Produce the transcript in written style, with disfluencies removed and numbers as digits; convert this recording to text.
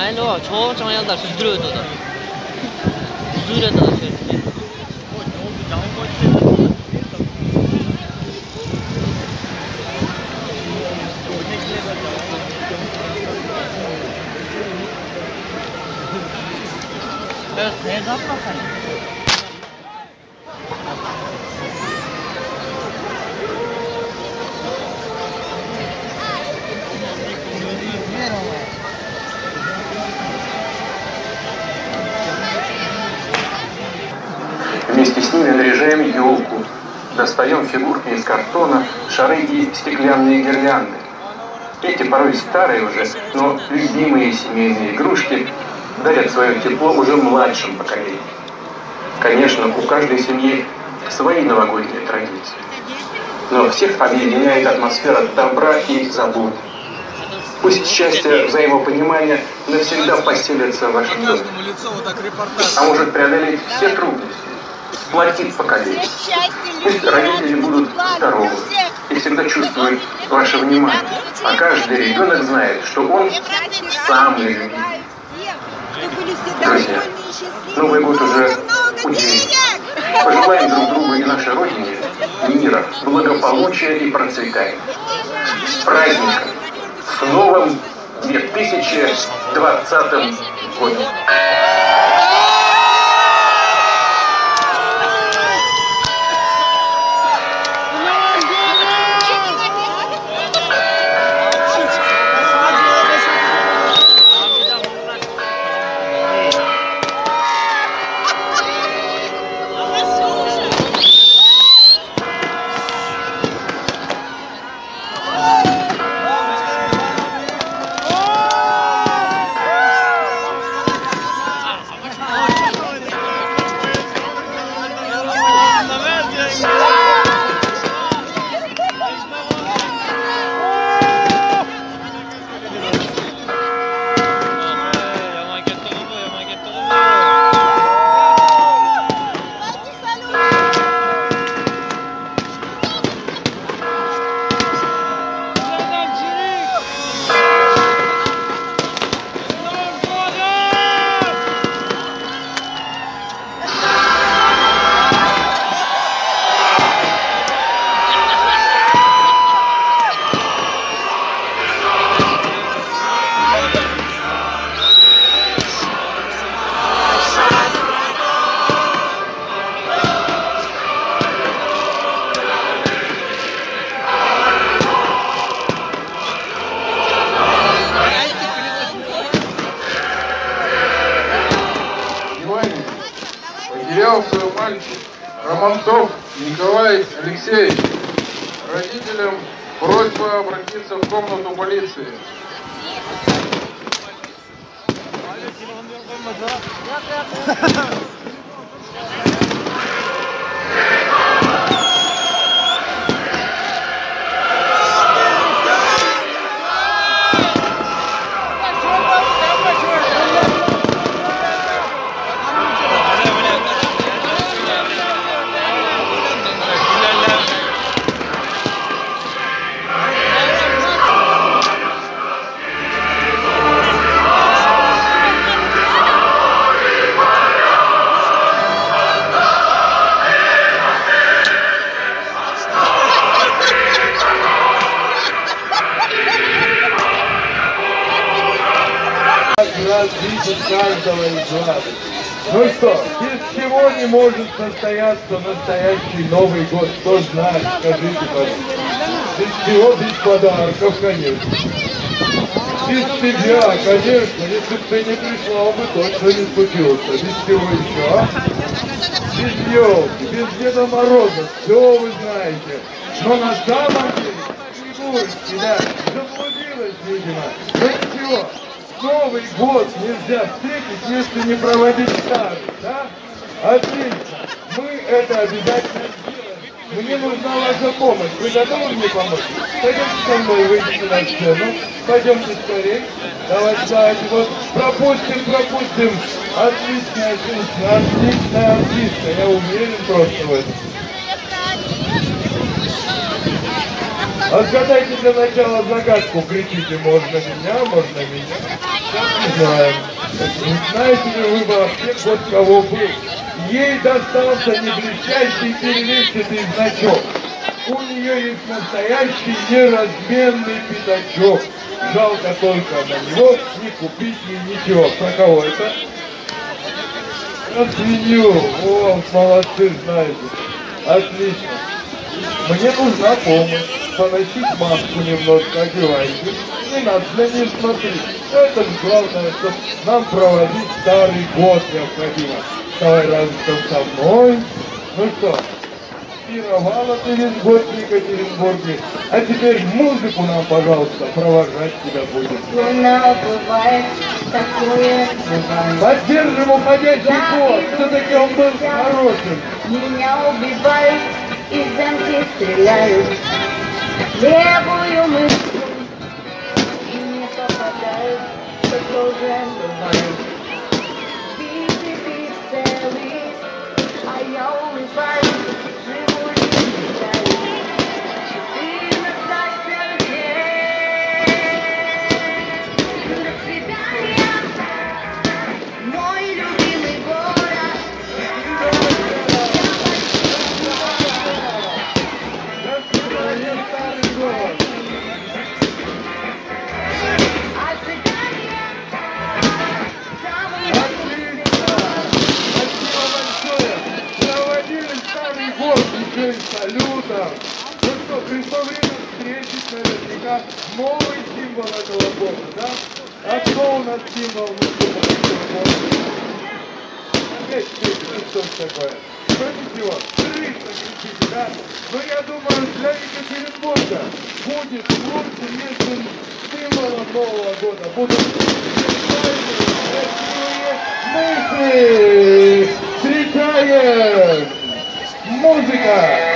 aynı o. Çoğu yanlar süzdürüyordu da. Süzdürüyordu da süzdürüyordu. Evet, ne yapmasın? Вместе с ними наряжаем елку, достаем фигурки из картона, шары и стеклянные гирлянды. Эти порой старые уже, но любимые семейные игрушки дарят свое тепло уже младшим поколениям. Конечно, у каждой семьи свои новогодние традиции, но всех объединяет атмосфера добра и заботы. Пусть счастье, взаимопонимание навсегда поселится в вашем доме, а может преодолеть все трудности, сплотит поколение. Пусть родители будут здоровы и всегда чувствуют ваше внимание, а каждый ребенок знает, что он самый любимый. Друзья, Новый год уже удивительный. Пожелаем друг другу и нашей Родине мира, благополучия и процветания. С праздником! С новым 2020 годом! Потерялся мальчик Романцов Николай Алексеевич. Родителям просьба обратиться в комнату полиции. Видит каждого из вас. Ну что, без чего не может состояться настоящий Новый год? Кто знает, скажите, пожалуйста. Без чего? Без подарков, конечно. Без тебя, конечно. Если бы ты не пришла, бы точно не случился. Без чего еще, а? Без елки, без Деда Мороза. Все вы знаете. Но на самом деле, фигурочки, да, заблудилась, видимо. Ну ничего. Новый год нельзя встретить, если не проводить старый, да? Отлично. Мы это обязательно сделаем. Мне нужна ваша помощь. Вы готовы мне помочь? Пойдемте со мной, выйдите на сцену. Пойдемте скорее. Давайте, вот. Пропустим. Отличная женщина, отличная артистка. Я уверен просто в этом. Отгадайте для начала загадку. Кричите, можно меня. Не знаем. Не знаете ли вы вообще, вот кого был? Ей достался не блестящий переливчатый значок. У нее есть настоящий неразменный пятачок. Жалко только на него не купить ей ничего. Про кого это? Про свинью. О, молодцы, знаете. Отлично. Мне нужна помощь. Поносить маску немножко, одевайте. Не надо для них смотреть. Это же главное, что нам проводить старый год необходимо. Давай разом со мной. Ну что, пировала ты весь год в Екатеринбурге. А теперь музыку нам, пожалуйста, провожать тебя будет. Луна бывает, такое бывает. Поддержим уходящий год. Все-таки он был хорошим. Меня убивают, из замки стреляют. Левую мысль и не попадают, такое бывает. Бит целый, а я улыбаюсь, живу и мечтаю. Ты настоящий до свидания, мой любимый город. Еще и салютом. Ну что, пришло время встретить наверняка новый символ этого года, да? А кто у нас символ этого года? Опять что это такое? Против него, крыса кричите, да? Но я думаю, для Екатеринбурга будет лучше, если символом Нового года будут красивые мысли. Встречаем! Музыка!